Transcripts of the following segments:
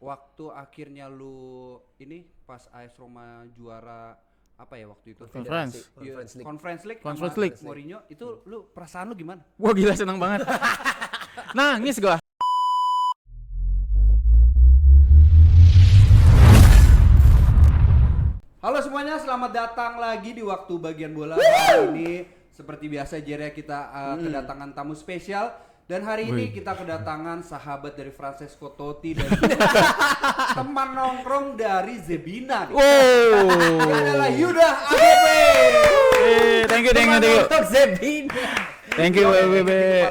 waktu akhirnya lu ini pas AS Roma juara apa ya waktu itu? Conference Conference League Mourinho itu lu perasaan lu gimana? Wah gila seneng banget. Nangis gua. Halo semuanya, selamat datang lagi di waktu bagian bola. Hari ini seperti biasa Jeria kita kedatangan tamu spesial. Dan hari ini kita kedatangan sahabat dari Francesco Totti dan teman nongkrong dari Zebina. Ini adalah Yuda AGP. Thank you. Untuk Zebina. Thank you Bebe.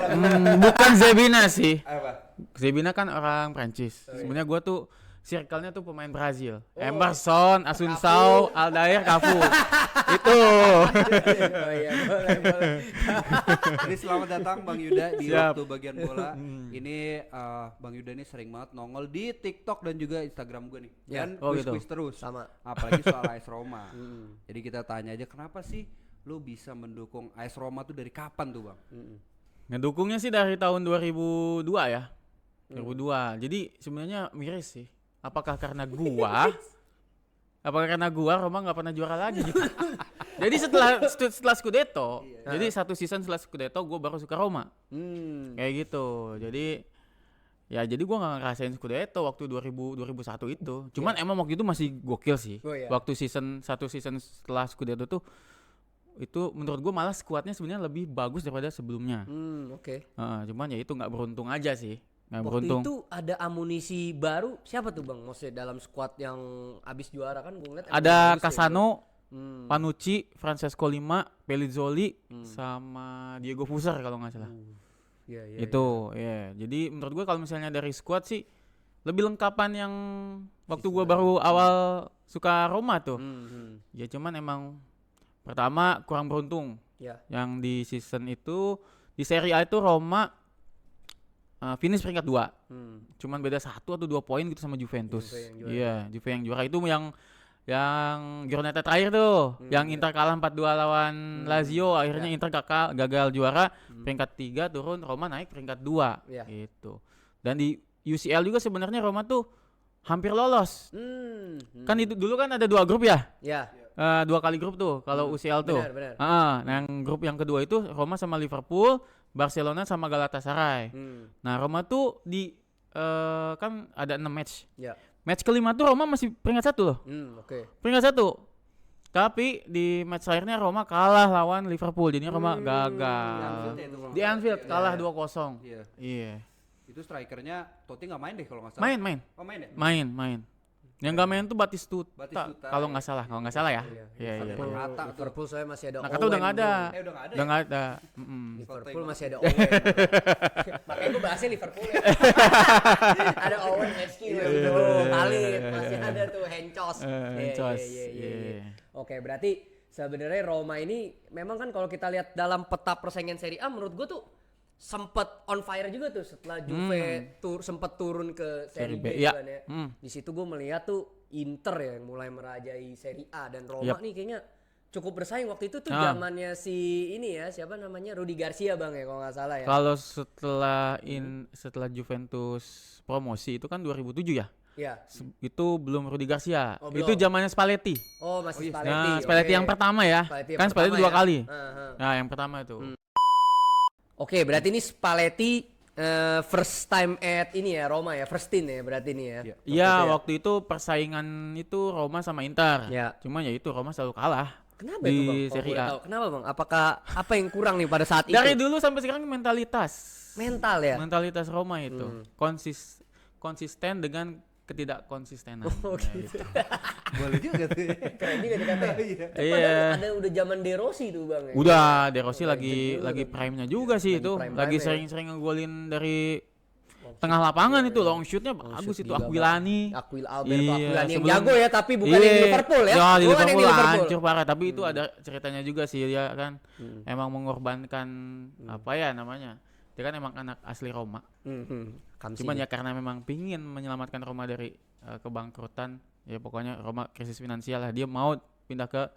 Bukan Zebina sih. Apa? Zebina kan orang Prancis. Sebenarnya gua tuh circle-nya tuh pemain Brazil. Emerson, Assunção, Aldair, Cafu. Itu. Oh iya, boleh. Jadi selamat datang Bang Yuda di Siap. waktu bagian bola. Ini Bang Yuda ini sering banget nongol di TikTok dan juga Instagram gue nih. Ya. Dan Oh, quiz-quiz gitu. terus. Sama. Apalagi soal AS Roma. Jadi kita tanya aja kenapa sih lu bisa mendukung AS Roma tuh dari kapan tuh Bang? Ngedukungnya sih dari tahun 2002 ya. 2002. Jadi sebenarnya miris sih. Apakah karena gua Roma nggak pernah juara lagi gitu. Jadi setelah Scudetto, jadi satu season setelah Scudetto gua baru suka Roma. Kayak gitu. Jadi gua nggak ngerasain Scudetto waktu 2001 itu. Cuman emang waktu itu masih gokil sih. Oh, iya. Waktu satu season setelah Scudetto tuh itu menurut gua malah skuadnya sebenarnya lebih bagus daripada sebelumnya. Oke. Cuman ya itu nggak beruntung aja sih. Nggak Waktu beruntung. itu ada amunisi baru. Siapa tuh Bang? Maksudnya dalam squad yang abis juara kan gue ngeliat emang Ada bagus ya, Cassano, bro. Panucci, Francesco Lima, Pellizzoli, sama Diego Fuser kalau nggak salah. Iya. Itu, ya. Jadi menurut gue kalau misalnya dari squad sih lebih lengkapan yang waktu gue baru awal suka Roma tuh. Ya cuman emang pertama kurang beruntung. Ya. Yang di season itu di Serie A itu Roma finish peringkat 2. Cuman beda 1 atau 2 poin gitu sama Juventus. Juve yang juara. Iya, Juve yang juara itu yang Giornata terakhir tuh, yang Inter kalah 4-2 lawan Lazio, akhirnya Inter gagal juara, peringkat 3 turun, Roma naik peringkat 2. Iya. Gitu. Dan di UCL juga sebenarnya Roma tuh hampir lolos. Kan itu dulu kan ada 2 grup ya? Ya. 2 kali grup tuh kalau UCL tuh. Benar. Nah, yang grup yang kedua itu Roma sama Liverpool, Barcelona sama Galatasaray. Nah, Roma tuh di kan ada 6 match. Ya. Match kelima tuh Roma masih peringkat 1 loh. Oke. Peringkat 1. Tapi di match akhirnya Roma kalah lawan Liverpool. Jadinya Roma gagal. Di Anfield kalah 2-0. Iya. Itu strikernya Totti nggak main deh kalau nggak salah. Main. Oh main ya? Main. Yang gak main tuh Batistuta Batistuta, kalau nggak salah ya. Iya. Nakata tuh. Liverpool saya masih ada Nakata udah nggak ada. Udah nggak ada. Udah nggak ada. Liverpool masih ada Owen. Makanya gue bahasnya Liverpool ya. Ada Owen, Heskey, Khalid, masih ada tuh Hencos. Hencos, Iya. Oke, berarti sebenarnya Roma ini memang kan kalau kita lihat dalam peta persaingan Serie A menurut gue tuh sempet on fire juga tuh setelah Juve sempet turun ke Serie B ya. kan ya. Di situ gue melihat tuh Inter ya yang mulai merajai Serie A dan Roma Yap. nih kayaknya cukup bersaing waktu itu tuh zamannya si ini ya siapa namanya Rudi Garcia Bang ya kalau nggak salah ya. Kalau setelah Juventus promosi itu kan 2007 ya. Ya. Itu belum Rudi Garcia. Oh, Itu belum. zamannya Spalletti. Oh masih Spalletti. Nah, Spalletti oke. yang pertama ya. Spalletti yang Kan Spalletti pertama 2 ya. kali. Aha. Nah, yang pertama itu. Oke, berarti ini Spalletti first time at ini ya Roma ya, first team ya berarti ini ya. Iya, waktu itu persaingan itu Roma sama Inter. Ya. Cuma ya itu Roma selalu kalah. Kenapa di itu Bang? Kalau Serie boleh A. tahu. Kenapa Bang? Apakah apa yang kurang nih pada saat itu? Dari dulu sampai sekarang mentalitas. Mental ya. Mentalitas Roma itu konsisten dengan ketidakkonsistenan. Oh Ya, gitu. Boleh juga tuh. Keren juga dikatakan. Iya. Ada udah zaman De Rossi tuh Bang ya. Udah, De Rossi lagi prime-nya juga sih itu. prime-prime Lagi ya. sering-sering ngegolin dari tengah lapangan itu, long shootnya bagus itu. Aquilani. Alberto Aquilani yang sebelum- jago ya, tapi bukan di Liverpool ya. Ya, di Bukan yang Liverpool hancur parah, tapi itu ada ceritanya juga sih dia kan. Emang mengorbankan apa ya namanya? Dia kan emang anak asli Roma. Cuman ya karena memang pingin menyelamatkan Roma dari kebangkrutan, ya pokoknya Roma krisis finansial lah. Dia mau pindah ke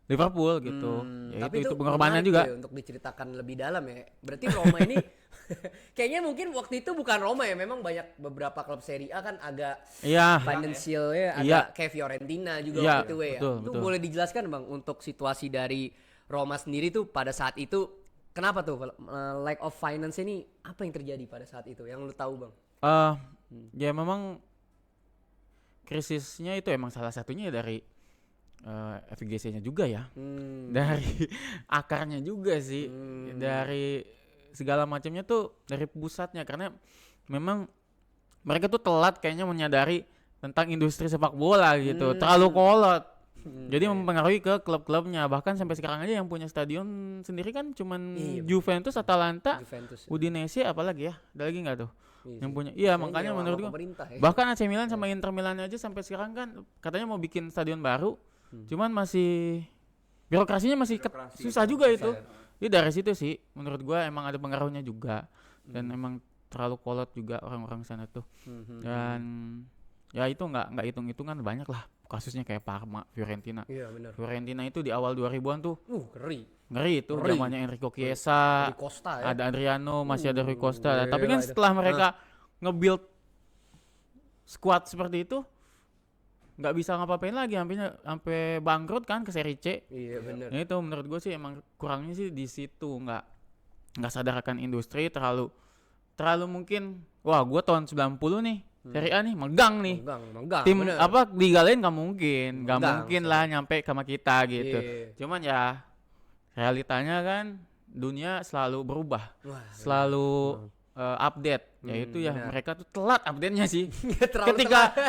Liverpool gitu. Ya Tapi itu pengorbanan menarik juga. tuh ya untuk diceritakan lebih dalam ya. Berarti Roma ini kayaknya mungkin waktu itu bukan Roma ya, memang banyak beberapa klub Serie A kan agak Iya. financialnya Iya. agak kayak Fiorentina juga Iya, waktu itu ya. betul, Itu betul. boleh dijelaskan Bang untuk situasi dari Roma sendiri tuh pada saat itu kenapa tuh lack of finance ini apa yang terjadi pada saat itu yang lu tahu Bang? Ya memang krisisnya itu emang salah satunya dari FGC-nya juga ya. Dari akarnya juga sih. Dari segala macamnya tuh dari pusatnya, karena memang mereka tuh telat kayaknya menyadari tentang industri sepak bola gitu. Terlalu kolot. Jadi mempengaruhi ke klub-klubnya. Bahkan sampai sekarang aja yang punya stadion sendiri kan cuman Juventus, Atalanta, Juventus. Udinese apalagi ya? Ada lagi nggak tuh? Iya Yang sih. punya. Iya, Kayaknya makanya nyewa menurut sama gua pemerintah ya. bahkan AC Milan sama Inter Milan aja sampai sekarang kan katanya mau bikin stadion baru. Cuman masih birokrasinya masih susah juga itu. Jadi dari situ sih menurut gua emang ada pengaruhnya juga. Dan emang terlalu kolot juga orang-orang sana tuh. Dan ya itu nggak hitung-hitungan, banyak lah kasusnya kayak Parma, Fiorentina. Iya benar. Fiorentina itu di awal 2000-an tuh Ngeri. itu Ngeri. zamannya Enrico Chiesa, Rui Costa ya. ada Adriano, masih ada Rui Costa. gila Tapi kan itu. setelah mereka nge-build squad seperti itu nggak bisa ngapa-ngapain lagi, sampai bangkrut kan ke Serie C. Iya benar. Ya itu menurut gue sih emang kurangnya sih di situ, nggak sadarkan industri, terlalu mungkin wah gue tahun 90 nih Serie A nih megang nih. Menggang. Tim bener. apa Liga lain nggak mungkin Megang, lah nyampe sama kita gitu. Iya. Cuman ya realitanya kan dunia selalu berubah, Wah, selalu update. Yaitu ya benar. mereka tuh telat update-nya sih. Terlalu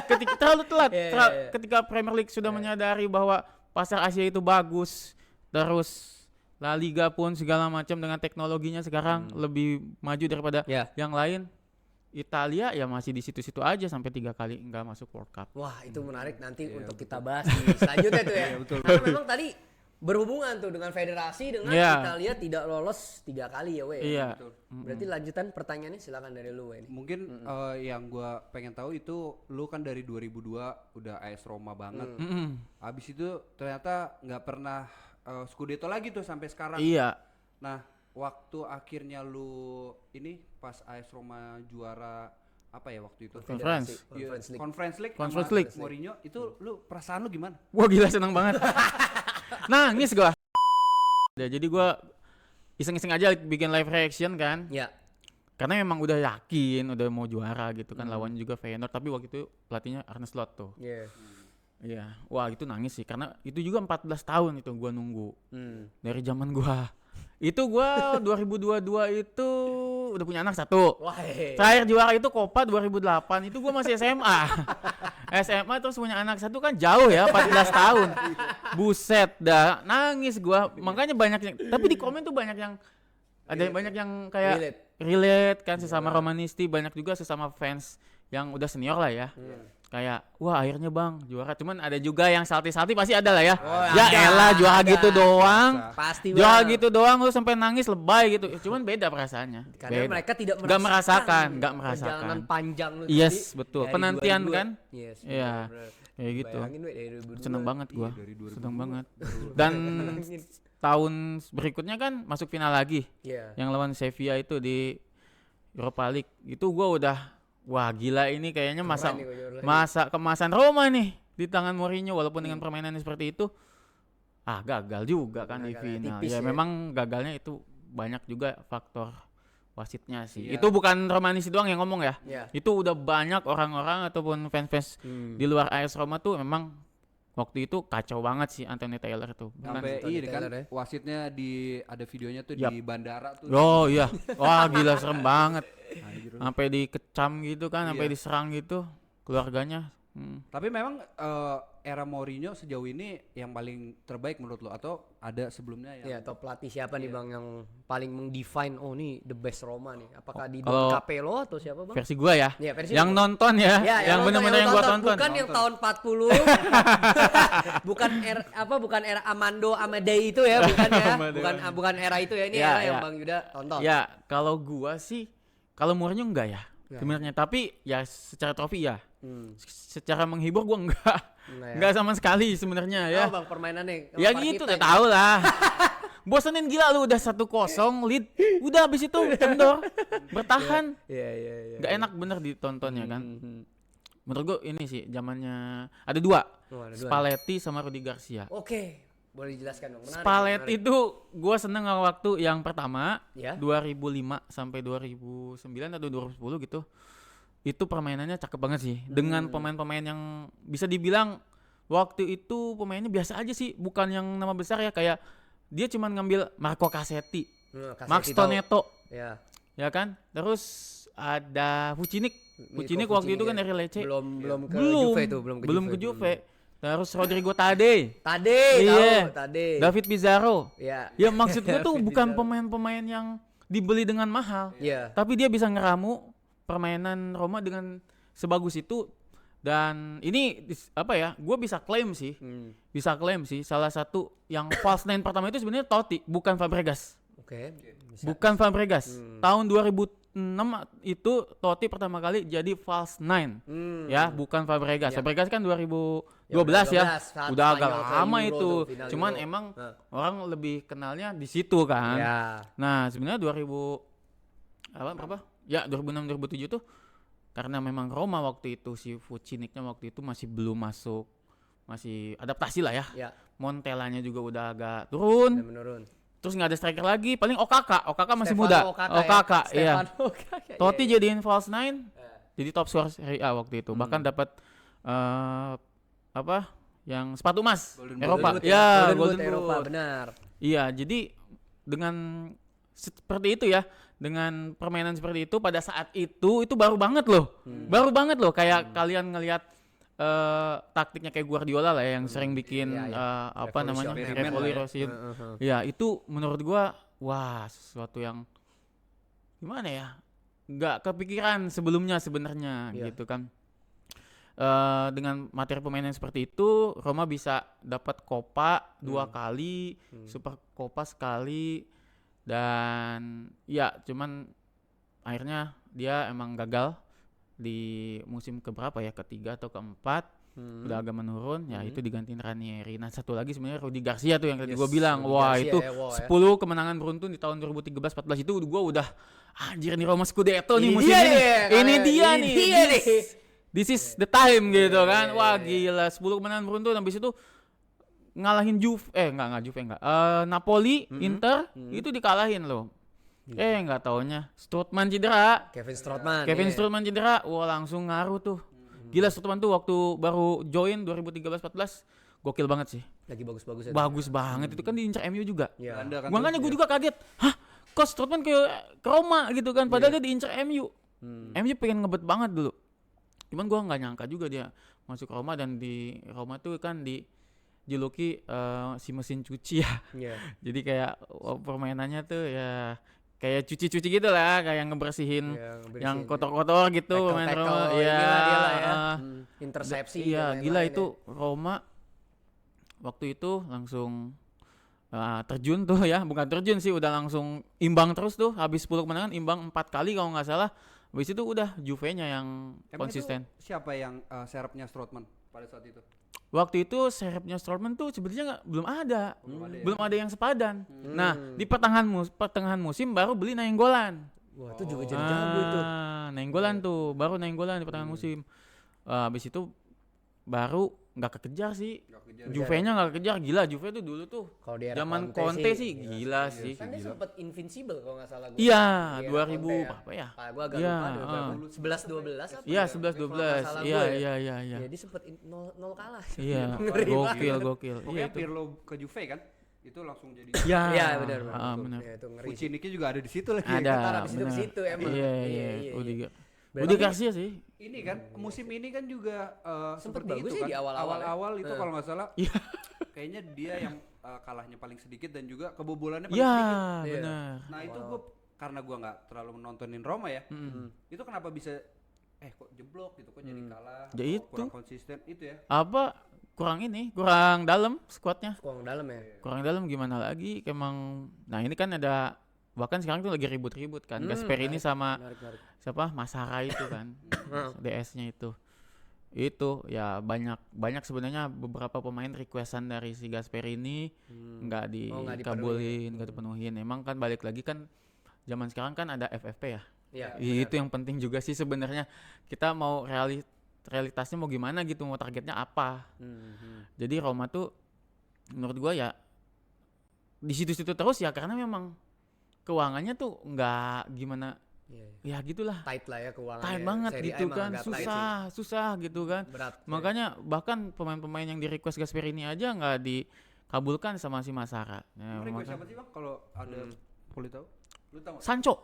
ketika terlalu telat. Iya, iya. Ketika Premier League sudah menyadari bahwa pasar Asia itu bagus, terus La Liga pun segala macam dengan teknologinya sekarang lebih maju daripada Ya. yang lain. Italia ya masih di situ-situ aja sampai 3 kali nggak masuk World Cup. Wah, itu menarik nanti untuk kita bahas di selanjutnya tuh ya. Karena memang tadi berhubungan tuh dengan federasi dengan Iya. Italia tidak lolos 3 kali ya, we. Iya. Berarti lanjutan pertanyaannya silakan dari lu, we. Mungkin yang gua pengen tahu itu lu kan dari 2002 udah AS Roma banget. Abis itu ternyata nggak pernah Scudetto lagi tuh sampai sekarang. Iya. Nah, waktu akhirnya lu ini pas AS Roma juara apa ya waktu itu? Conference. Iya, Conference League. sama Conference League. Mourinho itu lu perasaan lu gimana? Wah gila seneng banget. Nangis gua. Ya, jadi gua iseng-iseng aja bikin live reaction kan. Ya. Karena memang udah yakin udah mau juara gitu kan, lawannya juga Feyenoord, tapi waktu itu pelatihnya Arne Slot tuh. Iya. Iya. Wah, itu nangis sih karena itu juga 14 tahun itu gua nunggu. Dari zaman gua. Itu gua 2022 itu udah punya anak 1. Wah. Terakhir juara itu Copa 2008, itu gua masih SMA. SMA terus punya anak 1 kan jauh ya, 14 tahun. Buset dah, nangis gua. Makanya banyak yang, tapi di komen tuh banyak yang banyak yang kayak relate kan, sesama Romanisti, banyak juga sesama fans yang udah senior lah ya. Kayak wah akhirnya bang juara, cuman ada juga yang salty pasti ada lah ya. Ya elah juara gitu doang. Pasti Juara Bang. gitu doang lu sampai nangis lebay gitu. Cuman beda perasaannya. Karena Beda. mereka tidak Nggak merasakan. perjalanan panjang lu Yes, tadi betul. dari Penantian 2002. kan? Yes. Iya. benar-benar. Kayak gitu. Bayangin, we, dari 2002. Seneng banget gua. Dari 2002. Seneng banget. Dan tahun berikutnya kan masuk final lagi. Iya. Yang lawan Sevilla itu di Europa League. Itu gua udah wah gila ini kayaknya nih gua juara lagi. masa kemasan Roma nih di tangan Mourinho, walaupun dengan permainannya seperti itu. Gagal juga kan di Gagalnya final. tipis Ya, ya. memang gagalnya itu banyak juga faktor wasitnya sih. Iya. Itu bukan Romanis doang yang ngomong ya. Iya. Itu udah banyak orang-orang ataupun fans-fans di luar AS Roma tuh memang waktu itu kacau banget sih Anthony Taylor tuh. Sampai Tony ini kan Taylor ya. wasitnya ada videonya tuh Yap. di bandara tuh. Oh iya. Wah gila serem banget. Anjir. Sampai dikecam gitu kan, sampai Iya. diserang gitu keluarganya. Tapi memang era Mourinho sejauh ini yang paling terbaik menurut lo atau ada sebelumnya yang Iya, top pelatih siapa nih Bang yang paling meng-define oh nih the best Roma nih? Apakah di Don kalau Capello atau siapa Bang? Versi gua ya. Iya, versi Yang gua. nonton ya, Ya, yang benar-benar yang gua tonton. Bukan yang tahun 40. bukan era Amando Amadei itu ya, bukan ya. bukan era itu ya. Ini Ya, era yang ya. Bang Yuda tonton. Ya, kalau gua sih kalau Mourinho enggak ya. Sebenarnya tapi ya secara trofi ya. Secara menghibur gue enggak. Enggak sama sekali sebenarnya ya. Oh, Bang permainannya. Ya gitu udah tahu lah. Bosenin gila lu udah 1-0 lead. Udah habis itu kendor. Bertahan. Iya. Gak enak bener ditontonnya kan. Menurut gue ini sih zamannya ada dua. Ada dua. Spalletti sama Rudi Garcia. Oke, boleh dijelaskan dong. Menarik, Spalletti menarik. itu gue seneng waktu yang pertama Ya. 2005 sampai 2009 atau 2010 gitu. Itu permainannya cakep banget sih. Dengan pemain-pemain yang bisa dibilang waktu itu pemainnya biasa aja sih, bukan yang nama besar ya, kayak dia cuman ngambil Marco Cassetti, Cassetti Max tahu. Toneto, Ya. ya kan? Terus ada Vucinic waktu itu kan dari Lecce. Belum ke Juve itu, belum ke Juve. Terus Rodrigo Tade. Tade, Iya. tahu, Tade. David Pizarro. Ya. Ya maksud gue tuh David bukan Pizarro. pemain-pemain yang dibeli dengan mahal. Iya. Tapi dia bisa ngeramu permainan Roma dengan sebagus itu. Dan ini apa ya? Gue bisa klaim sih. Salah satu yang false nine pertama itu sebenarnya Totti, bukan Fabregas. Oke. Bisa. Bukan Fabregas. Tahun 2006 itu Totti pertama kali jadi false nine. Ya, bukan Fabregas. Ya. Fabregas kan 2012 ya. saat Udah agak Spanyol ke lama Euro itu. tuh, final Cuman Euro. emang Nah. orang lebih kenalnya di situ kan. Ya. Nah, sebenarnya 2000 berapa? Ya, 2006 2007 tuh karena memang Roma waktu itu si Vucinicnya waktu itu masih belum masuk, masih adaptasi lah ya. Ya. Montellanya juga udah agak turun. Udah menurun. Terus nggak ada striker lagi, paling Okaka masih Stefano muda. Okaka ya. Iya. Stefano Okaka, Totti iya. jadiin false nine, jadi top scorer Serie A waktu itu. Bahkan dapat yang sepatu emas Golden Eropa. Golden Boot Ya, Golden Golden Boot Eropa, Boot. benar. Iya, jadi dengan seperti itu ya, dengan permainan seperti itu pada saat itu baru banget loh. Baru banget loh kayak kalian ngelihat taktiknya kayak Guardiola lah ya, yang sering bikin Iya, iya. apa namanya? Revolusi. Revolusi. Ya, itu menurut gua wah, sesuatu yang gimana ya? Nggak kepikiran sebelumnya sebenarnya Iya. gitu kan. Dengan materi pemain yang seperti itu, Roma bisa dapat Coppa 2 kali, Super Coppa sekali, dan ya cuman akhirnya dia emang gagal di musim keberapa ya, ketiga atau keempat, udah agak menurun, ya itu digantiin Ranieri. Nah satu lagi sebenarnya Rudi Garcia tuh yang tadi gue bilang, Rudi wah Garcia itu ya, wow, 10 kemenangan beruntun di tahun 2013-14 itu gue udah anjir nih Roma Scudetto nih Ini musim dia ini. nih, Ini dia ini nih. dia nih. This is the time gitu kan. Wah gila 10 kemenangan beruntun, habis itu ngalahin Napoli, Inter itu dikalahin loh. Nggak taunya Strootman cedera. Kevin Strootman. Kevin iya. Strootman cedera, wah langsung ngaruh tuh. Gila Strootman tuh waktu baru join 2013-14 gokil banget sih. Lagi bagus-bagus ya. Bagus banget itu kan diincar MU juga. Iya. Belanda kan Makanya tuh, gue ya. juga kaget. Hah? Kok Strootman ke Roma gitu kan, padahal dia diincar MU. MU pengen ngebet banget dulu. Cuman gue nggak nyangka juga dia masuk Roma, dan di Roma tuh kan dijuluki si mesin cuci ya. Iya. Jadi kayak permainannya tuh ya kayak cuci-cuci gitu lah, kayak ngebersihin Iya, ngebersihin. yang kotor-kotor gitu pemain Tackle-tackle, Roma. inilah dia lah ya. ah. Intercepsi. Iya, dan gila lain-lain itu Roma waktu itu langsung terjun tuh ya, bukan terjun sih, udah langsung imbang terus tuh, habis 10 kemenangan imbang 4 kali kalau nggak salah. Habis itu udah Juve-nya yang Emang konsisten. itu siapa yang serapnya Strootman pada saat itu? Waktu itu serepnya Strootman tuh sebenarnya belum ada. Belum ada yang sepadan. Nah, di pertengahan musim baru beli Nainggolan. Wah, itu juga jadi jago itu. Nainggolan tuh, baru Nainggolan di pertengahan musim. Habis itu baru nggak kekejar sih. Juve-nya nggak kekejar, gila Juve tuh dulu tuh. Kalau di era Zaman Conte sih gila sih. Kan dia Gila. sempet invincible kalau nggak salah gua. Iya, Di era 2000 Conte ya. apa ya? Gua agak Iya, lupa deh. 11-12 apa? Iya, ya? 11-12. Kalau nggak salah Iya, gua ya. iya. Iya, dia sempet 0 kalah. Iya, Ngeri gokil. Pokoknya Iya itu. Pirlo ke Juve kan? Itu langsung jadi Iya, Iya, benar. benar. Ya, itu ngeri. Vucinicnya juga ada di situ lagi. Ada, Ntar abis itu ke benar. situ emang. Iya. Iya. Berarti- Rudi Garcia sih. Ini kan musim ini kan juga Sempet seperti bagus itu ya kan. di awal-awal ya. Awal-awal itu Nah. kalau nggak salah Iya. kayaknya dia yang kalahnya paling sedikit dan juga kebobolannya paling Iya, sedikit. benar. Nah itu gue karena gue nggak terlalu menontonin Roma ya, itu kenapa bisa kok jeblok gitu, kok jadi kalah, Ya kok itu. kurang konsisten itu ya. Apa kurang dalam skuadnya. Kurang dalam ya. Kurang dalam gimana lagi? Emang nah ini kan ada, bahkan sekarang tuh lagi ribut-ribut kan. Gasperini sama Menarik. siapa? Mas Hara itu kan. DS-nya itu. itu ya banyak sebenarnya beberapa pemain requestan dari si Gasperini nggak dikabulin, nggak dipenuhin. Emang kan balik lagi kan zaman sekarang kan ada FFP ya. Iya, Itu yang penting juga sih sebenarnya. Kita mau realitasnya mau gimana gitu, mau targetnya apa. Jadi Roma tuh menurut gua ya di situ-situ terus ya, karena memang keuangannya tuh nggak gimana. Ya gitulah. Tight lah ya keuangannya. Tight banget Serie A gitu emang kan, agak tight sih. susah gitu kan. Berat. Makanya bahkan pemain-pemain yang di request Gasperini aja nggak dikabulkan sama si Masara. Ya, Request siapa sih bang kalau ada boleh tahu? Lu tahu nggak? Sancho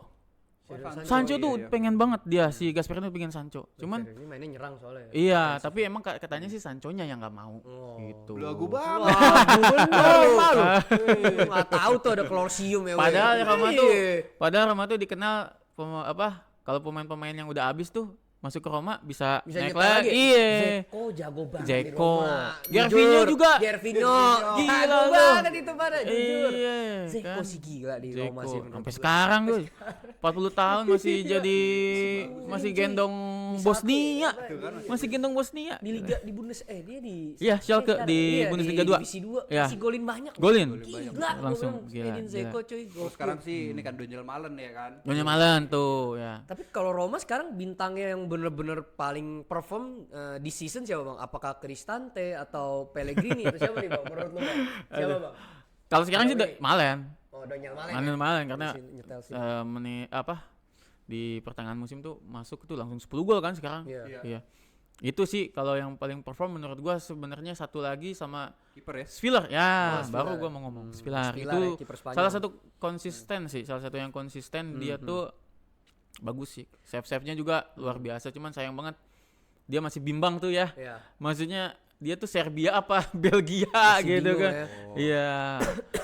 Sancho, tuh iya. pengen banget dia, si Gasperini pengen Sancho. Cuman ini mainnya nyerang soalnya. iya, tapi emang katanya sih Sanchonya yang nggak mau gitu. Belagu banget. Wah, bener lu. Nggak tahu tuh ada Colosseum ya. Padahal weh. Roma tuh dikenal kalau pemain-pemain yang udah habis tuh masuk ke Roma bisa naik nyetel lagi. Iya. Zeko jago banget di Zeko. Roma. Gervinho Jujur, juga. Gervinho. Gila Jago lu. banget itu pada jujur. Iya. Zeko kan. sih gila di Zeko. Roma sih. menurut Sampai gua. sekarang tuh 40 tahun masih jadi masih gendong Bosnia. Masih gendong Bosnia. Di Liga di dia di Iya, Schalke sekarang. di Iya, Bundesliga di 2. Divisi 2 Iya. masih golin banyak. Golin. Gila, Langsung, gua bilang, gila, Edin Zeko cuy. Terus gokil. sekarang sih ini kan Donjel Malen ya kan. Nyonya Malen tuh ya. Tapi kalau Roma sekarang bintangnya yang bener-bener paling perform di season siapa bang? Apakah Cristante atau Pellegrini atau siapa nih bang? Menurut lu bang? Siapa bang? Kalau sekarang sih Malen. Oh Daniel Malen. Malen karena Nyetel sih. di pertengahan musim tuh masuk tuh langsung 10 gol kan sekarang. Iya. Iya. Itu sih kalau yang paling perform menurut gua. Sebenarnya satu lagi sama Kiper ya. Spiller ya, Oh, baru Spiller. gua mau ngomong Spiller Spiller itu ya, kiper Spanyol. salah satu konsisten sih, salah satu yang konsisten. Dia tuh bagus sih, save-nya juga luar biasa. Cuman sayang banget dia masih bimbang tuh ya. Iya. Maksudnya dia tuh Serbia apa Belgia Masih gitu bingung kan. ya. Iya.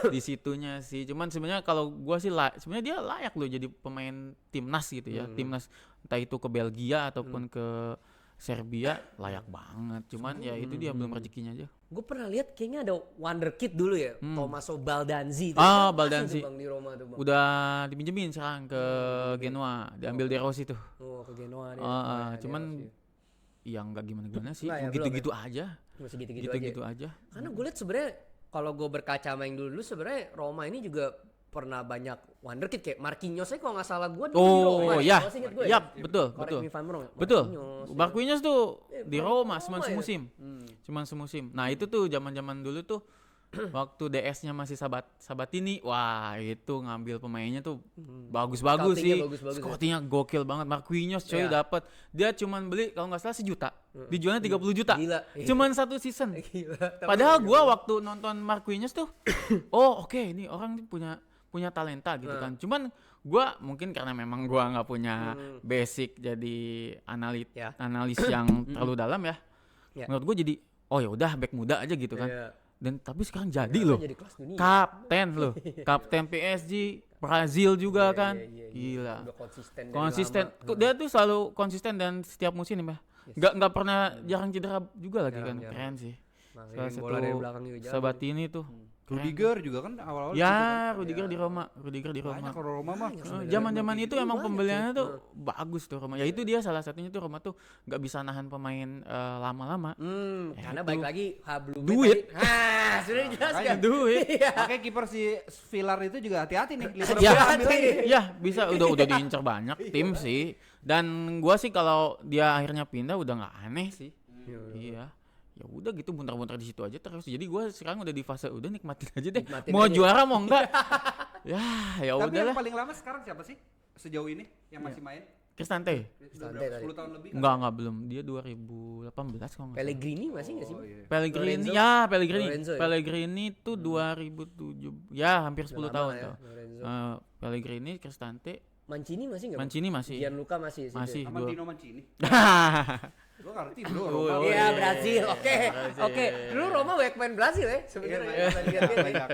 Di situnya sih. Cuman sebenarnya kalau gua sih sebenarnya dia layak loh jadi pemain timnas gitu ya. Timnas entah itu ke Belgia ataupun ke Serbia layak banget. Cuman ya itu dia belum rezekinya aja. Gue pernah lihat kayaknya ada wonderkid dulu ya, Tommaso Baldanzi. Ah, Kan Baldanzi. masih tuh, bang di Roma tuh bang. Udah dipinjemin sekarang ke Genoa, diambil De Rossi tuh. Oh ke Genoa dia. Cuman ya nggak gimana-gimana sih. Nggak ya, Gitu-gitu aja. masih gitu-gitu Gitu-gitu aja. aja. Karena gue lihat sebenarnya kalau gue berkaca sama yang dulu sebenarnya Roma ini juga pernah banyak wonderkid kayak Marquinhos kalau nggak salah gue dulu di Roma. Oh ya. Masih inget gue Yap, betul, Correct betul. me if I'm wrong ya. Betul. Marquinhos, ya. Marquinhos tuh di Roma Roma cuman ya? semusim. Cuman semusim. Nah, itu tuh zaman-zaman dulu tuh waktu DS-nya masih Sabatini. Wah, itu ngambil pemainnya tuh bagus-bagus sih. Scoutingnya bagus-bagus ya? Scoutingnya gokil banget. Marquinhos coy Iya. dapat. Dia cuman beli kalau nggak salah 1 juta. Dijualnya 30 juta. Gila. Cuman 1 season. Gila. Tapi Padahal gua waktu nonton Marquinhos tuh oke, ini orang nih punya talenta gitu kan. Cuman gua mungkin karena memang gua nggak punya basic jadi Ya. analis yang terlalu dalam ya. Ya. Menurut gua jadi oh ya udah back muda aja gitu kan. Iya. Dan tapi sekarang jadi Kan loh. jadi kelas dunia. Kapten loh. Kapten PSG, Brazil juga kan. Iya. Gila. Udah konsisten dari Konsisten. lama. Dia tuh selalu konsisten dan setiap musim ya. Nggak pernah jarang cedera juga lagi kan. Jarang. Keren sih. Makanya bola dari belakang juga jago. Sabatini tuh. Rudiger juga kan awal-awal. Ya, Rudiger di Roma. Banyak kalau Roma mah. Zaman-zaman itu emang pembeliannya tuh bagus tuh Roma. Ya itu dia salah satunya tuh Roma tuh nggak bisa nahan pemain lama-lama. Karena itu. baik lagi hablumnya Duit. tadi. sudah dijelaskan. Duit. Iya. Makanya kiper si Villar itu juga hati-hati nih. Liverpool Ya, ambil lagi. ya bisa udah diincar banyak tim sih. Dan gua sih kalau dia akhirnya pindah udah nggak aneh sih. Iya. Ya udah gitu buntar-buntar di situ aja terus. Jadi gua sekarang udah di fase udah nikmatin aja deh. Nikmatin Mau aja. juara mau enggak. ya Tapi yang udahlah. paling lama sekarang siapa sih sejauh ini yang masih main? Cristante. Sudah Cristante berapa? tadi. 10 tahun lebih kan? Enggak belum. Dia 2018 kalau nggak salah. Pellegrini masih nggak sih? Oh, Bang? iya. Pellegrini Lorenzo? ya Pellegrini Lorenzo ya? Pellegrini tuh 2007 ya hampir 10 Udah tahun lama tuh. ya, Lorenzo. Pellegrini, Cristante, Mancini masih nggak? Bang? Mancini masih. Gianluca masih. situ ya? Masih dua. Amantino Mancini. Gua ngerti bro. Oh, Roma. oh, Iya Brazil, oke, Brazil. oke. Dulu Roma banyak main Brazil ya sebenarnya. Lihat-lihat. Banyak.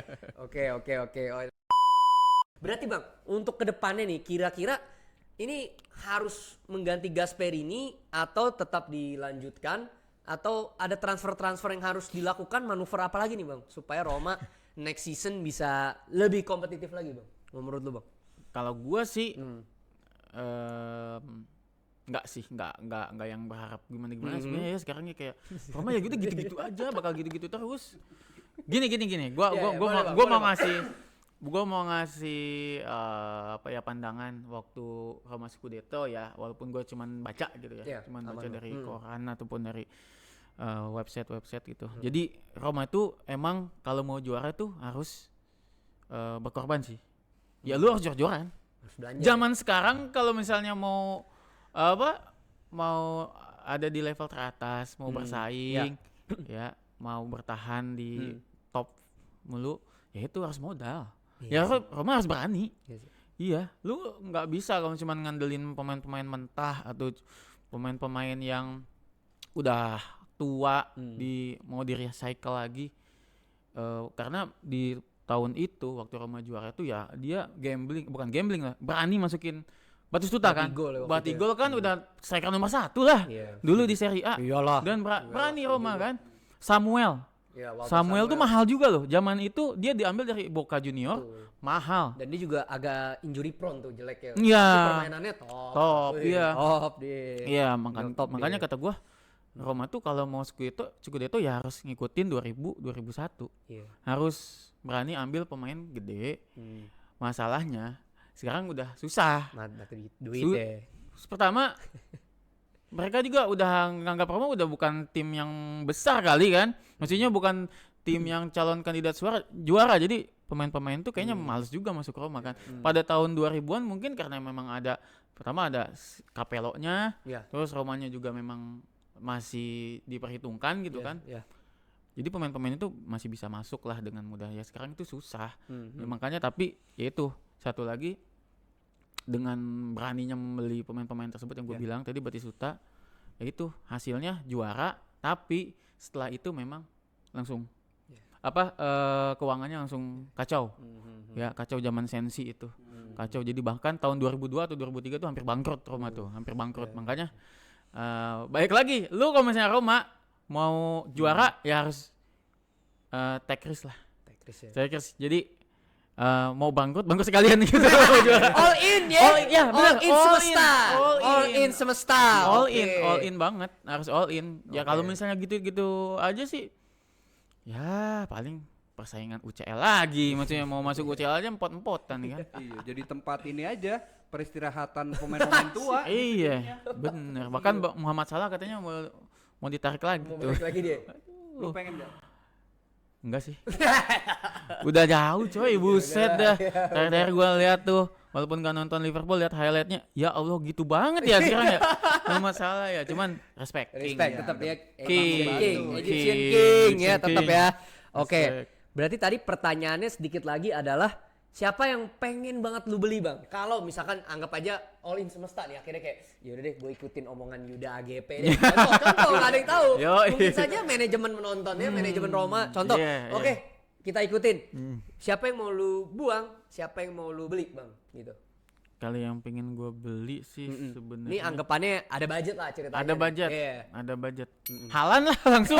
Oke. Oh. Berarti bang, untuk kedepannya nih, kira-kira ini harus mengganti Gasperini atau tetap dilanjutkan atau ada transfer-transfer yang harus dilakukan, manuver apa lagi nih bang, supaya Roma next season bisa lebih kompetitif lagi bang, menurut lu bang? Kalau gua sih Enggak sih, enggak yang berharap gimana sebenarnya ya sekarang ya kayak Roma ya gitu aja bakal gitu terus. Gini. Gua mau ngasih apa ya pandangan waktu Roma Scudetto ya, walaupun gua cuman baca gitu ya. Cuman baca dari koran ataupun dari website gitu. Jadi Roma itu emang kalau mau juara tuh harus berkorban sih. Ya lu harus jor-joran. Zaman sekarang kalau misalnya mau ada di level teratas, mau bersaing, ya mau bertahan di top mulu, ya itu harus modal. Ya Roma harus berani. Iya, lu nggak bisa kalau cuma ngandelin pemain-pemain mentah atau pemain-pemain yang udah tua mau di recycle lagi. Karena di tahun itu waktu Roma juara itu ya dia bukan gambling lah, berani masukin Batistuta kan. Batigol kan udah striker nomor 1 lah. Dulu di Serie A. Iyalah. Dan berani Roma kan. Samuel tuh mahal juga loh. Zaman itu dia diambil dari Boca Junior, mahal. Dan dia juga agak injury prone tuh, jelek ya. Iya. Tapi permainannya top. Iya. Top dia. Iya, makanya kata gua Roma tuh kalau mau Scudetto ya harus ngikutin 2001. Iya. Harus berani ambil pemain gede. Masalahnya sekarang udah susah. Duit ya. Pertama mereka juga udah nganggap Roma udah bukan tim yang besar kali kan. Maksudnya bukan tim yang calon kandidat juara. Jadi pemain-pemain tuh kayaknya males juga masuk Roma kan. Pada tahun 2000-an mungkin karena memang pertama ada Capello-nya, terus Romanya juga memang masih diperhitungkan gitu kan. Jadi pemain-pemain itu masih bisa masuk lah dengan mudah. Ya sekarang itu susah. Ya, makanya tapi ya itu satu lagi dengan beraninya membeli pemain-pemain tersebut yang gue bilang tadi Batistuta, ya itu hasilnya juara, tapi setelah itu memang langsung keuangannya langsung kacau. Ya kacau zaman Sensi itu. Kacau, jadi bahkan tahun 2002 atau 2003 tuh hampir bangkrut Roma tuh, hampir bangkrut. Makanya baik lagi, lu kalau misalnya Roma mau juara ya harus take risk lah. Take risk. Jadi mau bangkrut sekalian gitu. All in ya. All in semesta. All in banget, harus all in. Ya kalau misalnya gitu aja sih ya paling persaingan UCL lagi. Maksudnya mau masuk UCL aja empot-empotan kan. Iya, jadi tempat ini aja peristirahatan pemain-pemain tua. Iya, bener. Bahkan Muhammad Salah katanya mau ditarik lagi tuh. Lagi dia. Lu pengen gak? Enggak sih. Udah jauh coy, buset dah. Terakhir gue lihat tuh, walaupun gak nonton Liverpool, lihat highlightnya, ya Allah gitu banget ya sekarang ya. Nggak masalah ya, cuman respect Tetap ya. King. Egyptian King ya tetap ya. Oke. Respect. Berarti tadi pertanyaannya sedikit lagi adalah siapa yang pengen banget lu beli bang? Kalau misalkan anggap aja all in semesta nih akhirnya kayak yaudah deh gue ikutin omongan Yuda AGP deh. Contoh gak ada yang tahu. Mungkin saja manajemen menontonnya, manajemen Roma. Contoh, oke, kita ikutin. Siapa yang mau lu buang, siapa yang mau lu beli bang? Gitu. Kalau yang pengen gue beli sih sebenarnya. Ini anggapannya ada budget lah ceritanya. Ada budget. Halan lah langsung.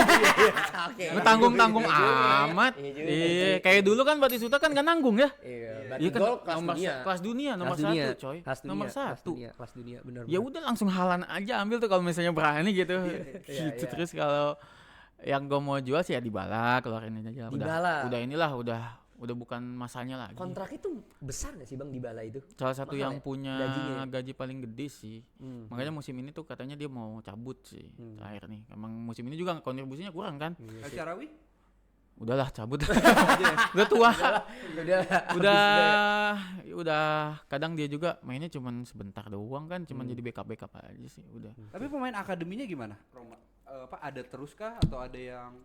Oke. Tanggung amat. Iya, kayak dulu kan Batistuta kan gak nanggung ya. Iya kan kelas dunia nomor 1 coy. Nomor 1. Kelas dunia benar. Ya udah langsung Halan aja ambil tuh kalau misalnya berani gitu. Gitu terus kalau yang gue mau jual sih ya Dybala, keluarin aja. Udah inilah udah bukan masanya lagi. Kontrak itu besar gak sih bang Dybala itu? Salah satu yang punya gaji paling gede sih. Makanya musim ini tuh katanya dia mau cabut sih terakhir nih. Emang musim ini juga kontribusinya kurang kan. Syarawi? Udahlah cabut. Udah tua. Udah kadang dia juga mainnya cuman sebentar doang kan, cuman jadi backup aja sih udah. Tapi pemain akademinya gimana? Roma ada terus kah atau ada yang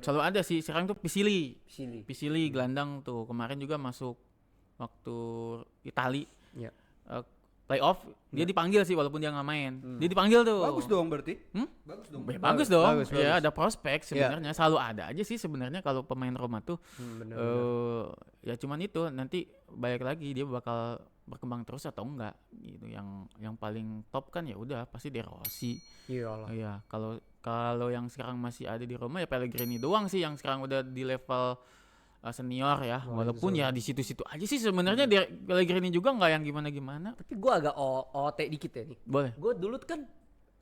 Selalu ada sih. Sekarang tuh Pisili gelandang tuh. Kemarin juga masuk waktu Itali. Playoff dia dipanggil sih walaupun dia nggak main. Dia dipanggil tuh. Bagus dong berarti. Bagus dong. Ya ada prospek sebenarnya. Selalu ada aja sih sebenarnya kalau pemain Roma tuh. Ya cuman itu nanti balik lagi dia bakal berkembang terus atau enggak gitu. Yang paling top kan ya udah pasti De Rossi. Iyalah. Iya, kalau yang sekarang masih ada di Roma ya Pellegrini doang sih yang sekarang udah di level senior ya, walaupun ya di situ-situ aja sih sebenarnya di Pellegrini juga nggak yang gimana-gimana. Tapi gue agak OT dikit ya nih. Boleh. Gue dulu kan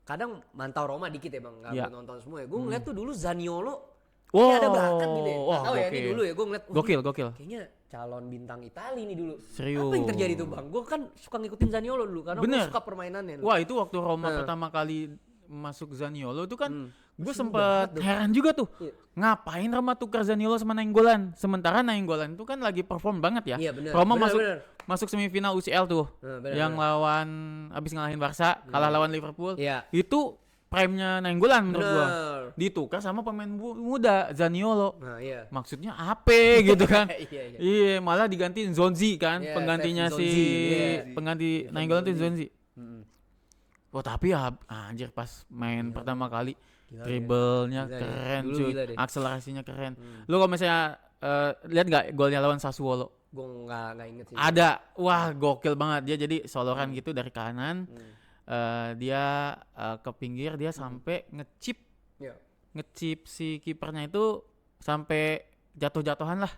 kadang mantau Roma dikit ya bang, nggak Iya. nonton semua ya. Gue ngeliat tuh dulu Zaniolo Wow. kayak ada bakat gitu ya. Wah, Nggak tahu ya ini gokil. dulu ya. Gue ngeliat, wah, Gokil. kayaknya calon bintang Itali nih dulu. Serius. Apa yang terjadi tuh bang? Gue kan suka ngikutin Zaniolo dulu karena gue Bener. suka permainannya. Wah, itu waktu Roma Nah. pertama kali masuk Zaniolo itu kan gue Seru sempet banget tuh. heran juga tuh. Iya. Ngapain Roma tukar Zaniolo sama Nainggolan? Sementara Nainggolan itu kan lagi perform banget ya. Iya, bener. Roma Bener. masuk semifinal UCL tuh. Bener, yang lawan abis ngalahin Barca, kalah lawan Liverpool. Iya. Itu prime-nya Nainggolan menurut gua. Bener. Ditukar sama pemain muda Zaniolo. Nah iya. Maksudnya apa gitu kan? Iya. Iya, malah digantiin Zonzi kan, Iya, penggantinya Stefan si Zonzi, iya. pengganti Nainggolan tuh Zonzi. Wah, tapi ya anjir pas main pertama kali Gila, dribblenya Gila, keren dulu cuy, gila deh. akselerasinya keren. Lu kalau misalnya lihat nggak golnya lawan Sassuolo? Gue nggak inget sih. Ada, wah gokil banget dia jadi soloran gitu dari kanan, dia ke pinggir dia sampai ngecip Iya. si kipernya itu sampai jatuh-jatuhan lah.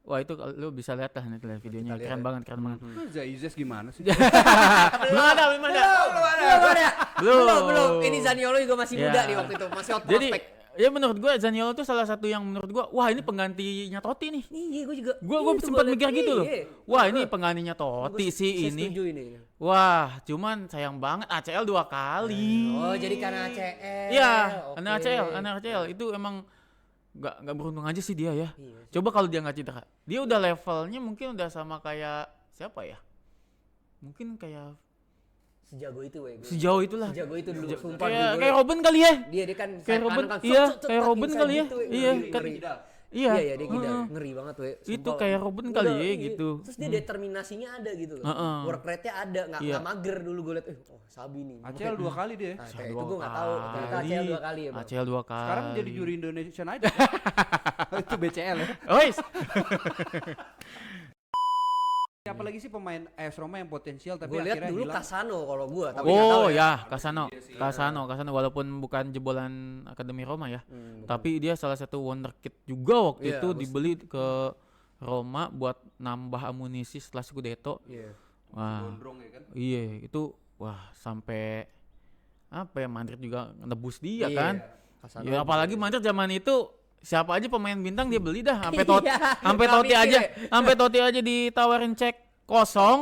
Wah itu lu bisa lihat lah nanti lihat videonya, Kita keren lihat banget, keren banget. Zaizes gimana sih? Belum ada. Belum. Ini Zaniolo juga masih Ya. muda nih waktu itu, masih hot Jadi prospect. ya menurut gue Zaniolo tuh salah satu yang menurut gue wah ini penggantinya Totti nih. Iya, gue juga. Gue Itu sempat gua mikir liat. gitu loh. Iya. Wah ini penggantinya Totti Gua sih setuju ini. ini. Wah cuman sayang banget ACL 2 kali. Oh, jadi karena ACL. Iya, Oke. karena ACL itu emang nggak beruntung aja sih dia ya. Iya. Coba kalau dia nggak cedera, dia udah levelnya mungkin udah sama kayak siapa ya? Mungkin kayak Sejago itu weh. sejauh itulah. Sejago itu dulu. Sumpah Kayak Robin kali ya. dia kan Kayak sayap Robin, kanan kan, iya, cet, cet, kayak cet, Robin inside kali ya. gitu, weh. Iya, Ngeri, kan. ngeri. Iya. Iya, dia gila. Ngeri banget weh. Itu Sumpah. kayak Robin kali ya Iya. gitu. Terus dia determinasinya ada gitu loh. Heeh. Work rate-nya ada, Iya. nggak mager dulu gue liat. Oh, Sabi nih. ACL 2 kali dia. Nah, kayak itu gue nggak tahu. Ternyata ACL 2 kali ya, Bang. ACL 2 kali. Sekarang jadi juri Indonesian Idol. Itu BCL ya. Ois. Siapa lagi sih pemain AS Roma yang potensial tapi Gue lihat akhirnya dulu hilang? Casano kalau gue, tapi nggak tahu Oh ya. ya, Casano walaupun bukan jebolan Akademi Roma ya. Tapi dia salah satu wonderkid juga waktu Iya, itu dibeli ke Roma buat nambah amunisi setelah Scudetto. Iya. Wah. Gondrong ya kan. Iya, itu wah sampai apa ya Madrid juga nebus dia Iya, kan. Casano Ya apalagi Madrid zaman itu siapa aja pemain bintang dia beli dah sampai Iya, sampai nggak Totti mikir aja ya. sampai Totti aja ditawarin cek kosong.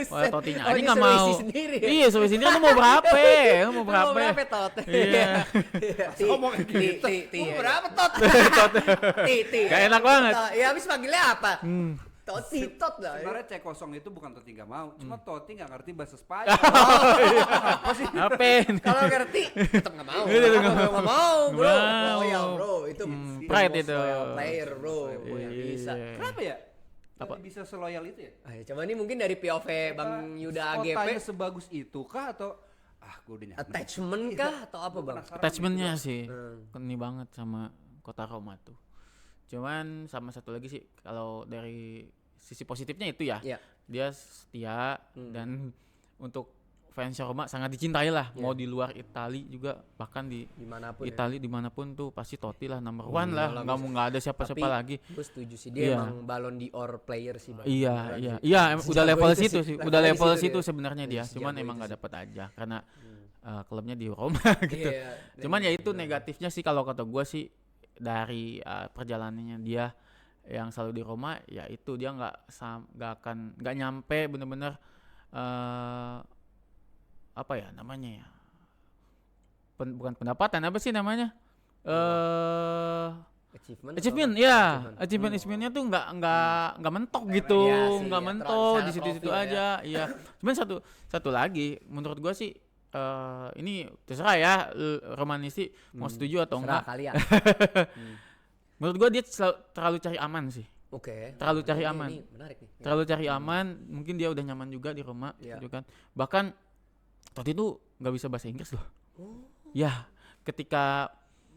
Wah, Totinya aja ini nggak suruh mau. isi sendiri ya? Iya, suruh sendiri lu mau berapa? Lu mau Mau berapa? berapa tot? Iya. Ngomong gitu. Mau berapa tot? Ti. Gak enak banget. Ya habis panggilnya apa? Toti tot lah. Sebenarnya cek kosong itu bukan Totti nggak mau, cuma Totti nggak ngerti bahasa Spanyol. Apa sih? Apa? Kalau ngerti tetap nggak mau. Iya, tetep nggak Nggak mau, bro. Nggak Oh ya, mau. bro. Itu pride most itu. loyal player, bro. Yang Iya. bisa. Kenapa ya? Apa? Bisa seloyal itu ya? Ayo, coba ini mungkin dari POV Bang Yuda Kotanya AGP. sebagus itu kah atau gue udah nyaman. Attachment kah atau apa Bang? Penasaran Attachmentnya gitu. sih ini banget sama kota Roma tuh. Cuman sama satu lagi sih kalau dari sisi positifnya itu ya, Iya. dia setia dan untuk fans Roma sangat dicintai lah. Mau di luar Itali juga bahkan di Dimanapun. Itali dimanapun tuh pasti Totti lah number one lah. Nggak ada siapa-siapa lagi. Gue setuju sih dia Iya. emang Ballon d'Or player sih Bang. Iya, Beneran iya, sih. iya, Sejago udah level itu situ sih, level udah di level situ situ dia. sebenarnya dia, Sejago cuman emang itu nggak sih. dapet aja karena klubnya di Roma gitu. Iya, Cuman ya itu negatifnya sih kalau kata gua sih dari perjalanannya dia yang selalu di Roma, ya itu dia nggak nyampe bener-bener apa ya namanya ya, bukan pendapatan apa sih namanya achievement ya, achievementnya tuh nggak mentok gitu, Iya sih, nggak ya, mentok terlalu di situ-situ profil aja, iya. Cuman satu lagi, menurut gua sih ini terserah ya, Romanisti mau setuju atau Serah enggak. kalian. Menurut gua dia terlalu cari aman sih, Oke. terlalu cari Ini- aman, Ini menarik nih. terlalu cari aman. Mungkin dia udah nyaman juga di Roma, Iya. gitu kan. Bahkan Totti tuh nggak bisa bahasa Inggris loh. Oh. Ya, ketika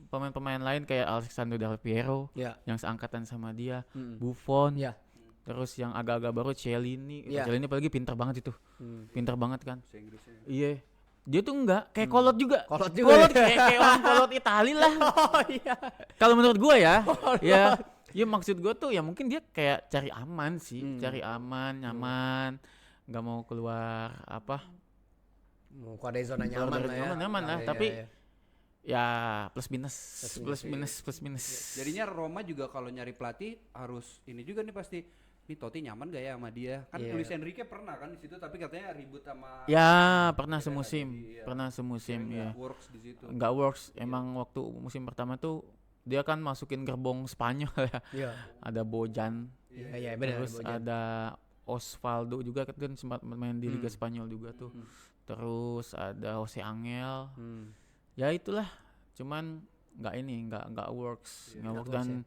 pemain-pemain lain kayak Alessandro Del Piero Ya. yang seangkatan sama dia, Buffon, Ya. terus yang agak-agak baru Chiellini. Iya. Chiellini apalagi pintar banget itu, pintar banget kan. Bahasa Inggrisnya. Iya, dia tuh enggak kayak kolot juga. Kolot juga Kolot ya? kayak orang kolot Itali lah. Oh iya. Kalau menurut gua ya, ya Ya maksud gue tuh ya mungkin dia kayak cari aman sih, cari aman, nyaman, nggak mau keluar apa, Mau ada zona keluar nyaman dari lah ya. zona nyaman lah. Iya, Tapi iya. ya plus minus. Jadinya Roma juga kalau nyari pelatih harus ini juga nih pasti. Nih Totti nyaman gak ya sama dia? Kan Iya. Luis Enrique pernah kan di situ tapi katanya ribut sama Ya pernah Akhirnya nggak semusim, jadi, ya. pernah semusim ya. nggak works di situ. Nggak works. Emang waktu musim pertama tuh dia kan masukin gerbong Spanyol ya. Iya. Ada Bojan, Iya, benar. terus ada Osvaldo juga kan sempat main di Liga Spanyol juga tuh. Terus ada Jose Angel. Ya itulah. Cuman nggak works, nggak works dan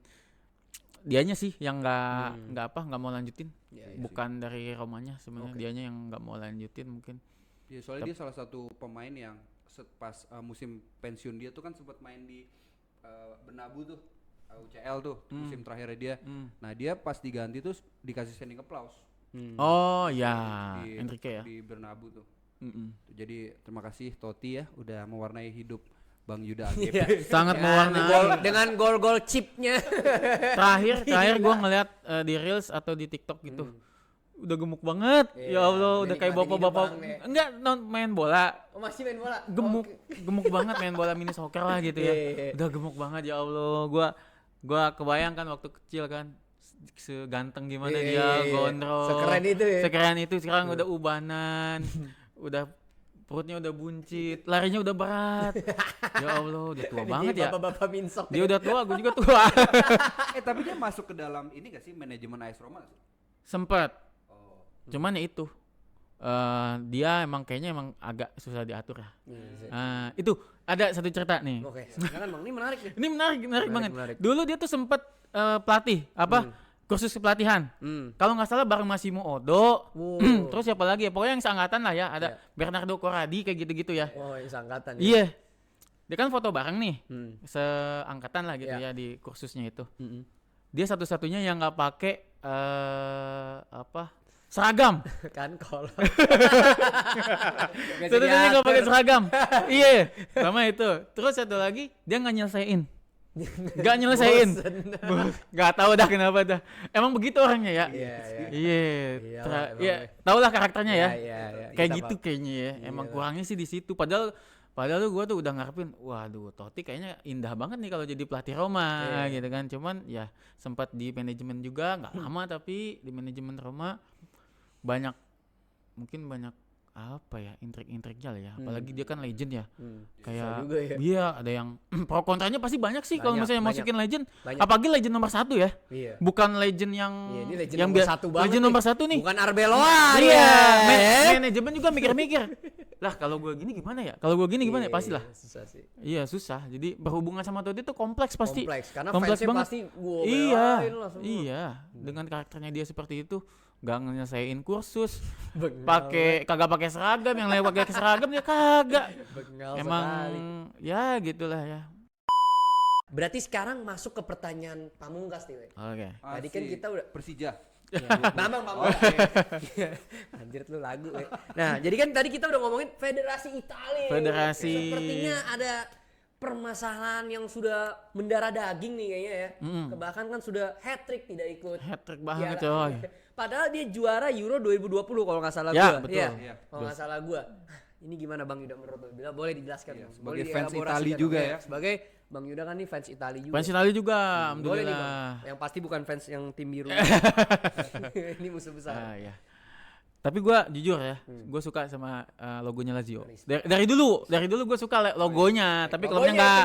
dianya sih yang nggak mau lanjutin. Bukan dari Romanya sebenarnya, dianya yang nggak mau lanjutin mungkin. Ya soalnya dia salah satu pemain yang pas musim pensiun dia tuh kan sempat main di Bernabeu tuh, UCL tuh musim terakhirnya dia. Nah dia pas diganti tuh dikasih standing applause Oh ya, di, Enrique ya. di Bernabeu tuh. Jadi terima kasih Totti ya udah mewarnai hidup Bang Yuda Agep. Sangat mewarnai. Dengan gol-gol chipnya. Terakhir gue ngeliat di reels atau di TikTok gitu. Udah gemuk banget. Iya, Ya Allah, udah udah kayak nikmatin bapak-bapak. hidup banget. Enggak main bola. Oh, masih main bola. Gemuk banget main bola mini soccer lah gitu ya. Iya. Udah gemuk banget ya Allah. Gua kebayang kan waktu kecil kan seganteng gimana Iya, dia, iya. gondrong. Sekeren itu ya. Sekeren itu sekarang udah ubanan. Udah perutnya udah buncit, larinya udah berat. Ya Allah, udah tua banget ya. Bapak-bapak minsok. Dia udah tua, gue juga tua. Tapi dia masuk ke dalam ini gak sih manajemen AS Roma gak sih? Sempet. Cuman ya itu. Dia emang kayaknya emang agak susah diatur ya. Itu ada satu cerita nih. Oke, silakan Bang. Ini menarik nih. Ini menarik banget. menarik. Dulu dia tuh sempet pelatih kursus kepelatihan. Kalau nggak salah bareng Massimo Odo. Terus siapa lagi ya? Pokoknya yang seangkatan lah ya. Ada Bernardo Corradi kayak gitu-gitu ya. Oh, yang seangkatan ya. Iya. Dia kan foto bareng nih. Seangkatan lah gitu ya di kursusnya itu. Dia satu-satunya yang nggak pakai seragam. Kan kalau. Satu-satunya nggak pakai seragam. Iya. Sama itu. Terus satu lagi dia nggak nyelesain. Gak nyelesain. Gak tahu dah kenapa dah. Emang begitu orangnya ya. Iya. Tahu lah karakternya ya. Kayak gitu kayaknya ya. Emang kurangnya sih di situ. Padahal gue tuh udah ngarepin, waduh Totti kayaknya indah banget nih kalau jadi pelatih Roma gitu kan. Cuman ya sempat di manajemen juga, nggak lama tapi di manajemen Roma mungkin banyak apa ya intrik-intriknya lah ya. Apalagi dia kan legend ya. Kayak juga ya. Iya ada yang pro kontranya pasti banyak sih kalau misalnya masukin legend. Banyak. Apalagi legend nomor 1 ya. Iya. Bukan legend yang Ini legend yang nomor 1 banget. legend nomor 1 nih. Bukan Arbeloa. Iya. Manajemen juga mikir-mikir. Lah kalau gue gini gimana ya? Kalau gue gini gimana ya? Pastilah. Susah sih. Iya susah. Jadi berhubungan sama Totti itu kompleks pasti. Kompleks karena kompleks fansnya banget. pasti Iya. Dengan karakternya dia seperti itu, gak nyelesain kursus, kagak pakai seragam, yang lewat pakai seragam dia kagak. Emang sekali. ya gitulah ya. Berarti sekarang masuk ke pertanyaan pamungkas nih, Wei. Oke. Tadi kan kita udah Persija. Bambang anjir lu lagu ya. Nah jadi kan tadi kita udah ngomongin Federasi Italia. Federasi. Sepertinya ada permasalahan yang sudah mendarah daging nih kayaknya ya. Bahkan kan sudah hat-trick tidak ikut. Hat-trick banget Ya, coy. Padahal dia juara Euro 2020 kalau nggak salah Ya, gua. betul. Iya. Kalau nggak salah gua. Ini gimana Bang Yuda menurut lu? Boleh dijelaskan Bang? sebagai Boleh fans dielaborasikan, Itali Bang? juga ya. Sebagai Bang Yuda kan nih fans Itali juga. Fans Italia juga, Boleh nih alhamdulillah. Bang. Yang pasti bukan fans yang tim biru. Ini musuh besar. Ya. Tapi gue jujur ya, gue suka sama logonya Lazio. Dari dulu gue suka logonya, tapi klubnya enggak.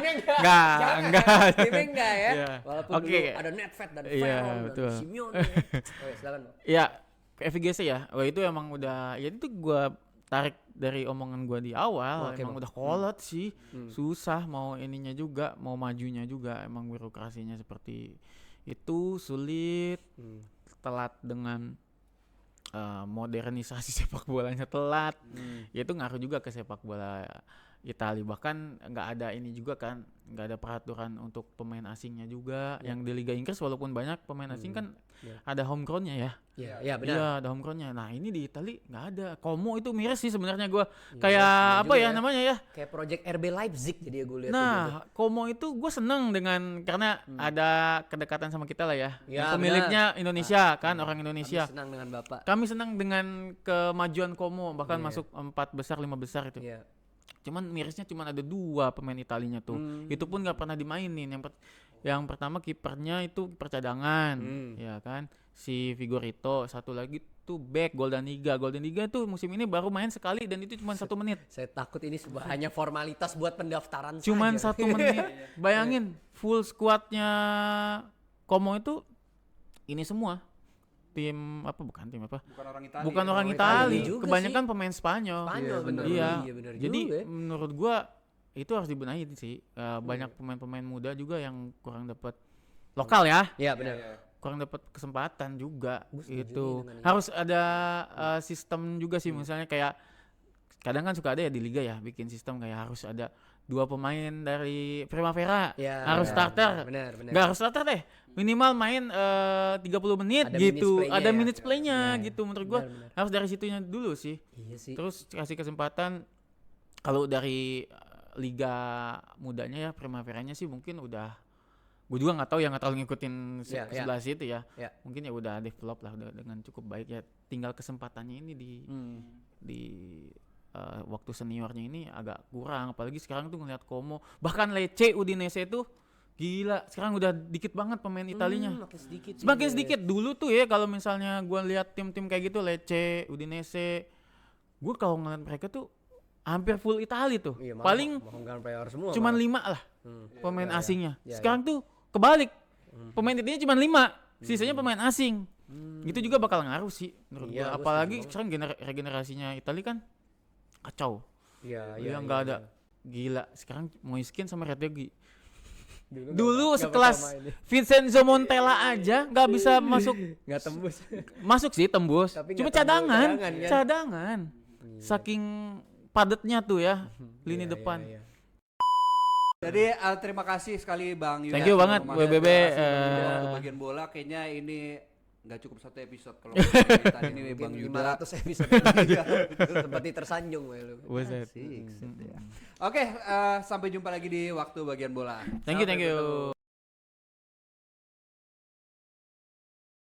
Timnya enggak ya. Iya. Walaupun Oke. dulu ada Nedved dan Iya, Veron betul. dan Simeone. Oke, silakan Bang. Ya, ke FIGC ya. Wah itu emang udah, ya itu gue tarik dari omongan gue di awal. Oke, Emang Bang. udah kolot sih, susah mau ininya juga, mau majunya juga. Emang birokrasinya seperti itu sulit, telat dengan modernisasi sepak bolanya telat. Ya itu ngaruh juga ke sepak bola Itali. Bahkan nggak ada ini juga kan, nggak ada peraturan untuk pemain asingnya juga. Yang di Liga Inggris walaupun banyak pemain asing kan ada homegrown-nya ya. Iya, benar. Iya, ada homegrown-nya. Nah ini di Itali nggak ada. Como itu miris sih sebenarnya gue. Iya, Kayak benar apa juga ya ya. namanya ya? Kayak project RB Leipzig jadi gue lihat. Nah, Como itu gue seneng dengan karena ada kedekatan sama kita lah ya. Ya, Yang pemiliknya Indonesia kan, orang Indonesia. Senang dengan Bapak. Kami senang dengan kemajuan Como, bahkan masuk 4 besar, 5 besar itu. Iya. Cuman mirisnya cuman ada 2 pemain Italinya tuh. Itu pun nggak pernah dimainin. Yang pertama kipernya itu kiper cadangan, ya kan. Si Vigorito, satu lagi tuh back Golden Liga. Golden Liga tuh musim ini baru main sekali dan itu cuma 1 menit. Saya takut ini hanya formalitas buat pendaftaran Cuman saja. 1 menit. Bayangin full squadnya Como itu ini semua. Bukan Bukan orang Italia. bukan orang Itali Itali, juga kebanyakan pemain Spanyol. Spanyol Iya, bener. Iya. bener Jadi juga ya. menurut gua itu harus dibenahi sih. Banyak pemain-pemain muda juga yang kurang dapat lokal ya, Iya benar. kurang dapat kesempatan juga Gua setuju itu. nih dengan ini. Harus ada sistem juga sih, misalnya kayak kadang kan suka ada ya di liga ya bikin sistem kayak harus ada 2 pemain dari Primavera Iya, harus starter. Benar. Nggak harus starter deh. Minimal main 30 menit Ada gitu. minutes play-nya Ada ya. minutes play-nya Iya, gitu menurut gua. benar. Harus dari situnya dulu sih. Iya sih. Terus kasih kesempatan kalau dari liga mudanya ya Primaveranya sih mungkin udah, gue juga nggak tahu ya, nggak terlalu ngikutin Iya, iya. sebelah situ ya. Iya. Mungkin ya udah develop lah dengan cukup baik ya. Tinggal kesempatannya ini di waktu seniornya ini agak kurang. Apalagi sekarang tuh ngeliat Como, bahkan Lecce, Udinese itu gila. Sekarang udah dikit banget pemain Italinya. Makin sedikit. Semakin sedikit. Dulu tuh ya kalau misalnya gue lihat tim-tim kayak gitu Lecce, Udinese, gue kalau ngeliat mereka tuh hampir full Itali tuh. Iya, Paling Hongkong player semua. cuman malah. 5 lah pemain asingnya. Iya, Sekarang tuh kebalik. Pemain Italinya cuman 5, sisanya pemain asing. Gitu juga bakal ngaruh sih menurut Iya, gua. gua Apalagi setuju sekarang regenerasinya Itali kan kacau. Iya, Dia nggak ada. Gila. Sekarang Moiskin sama Retegui. Dulu Dulu nggak sekelas bisa main. Vincenzo Montella aja nggak bisa masuk. Nggak tembus. Masuk sih tembus. Tapi Cuma nggak tembus, cadangan. cadangan kan? Cadangan. Saking padatnya tuh ya lini Iya, depan. iya. Jadi terima kasih sekali Bang Yuda. Thank you banget, Terima kasih WBB, waktu bagian bola. Kayaknya ini nggak cukup 1 episode kalau kita ini Bang Mungkin Yuda. 500 episode. Seperti tersanjung we lu. Buset. Oke, sampai jumpa lagi di waktu bagian bola. Thank you.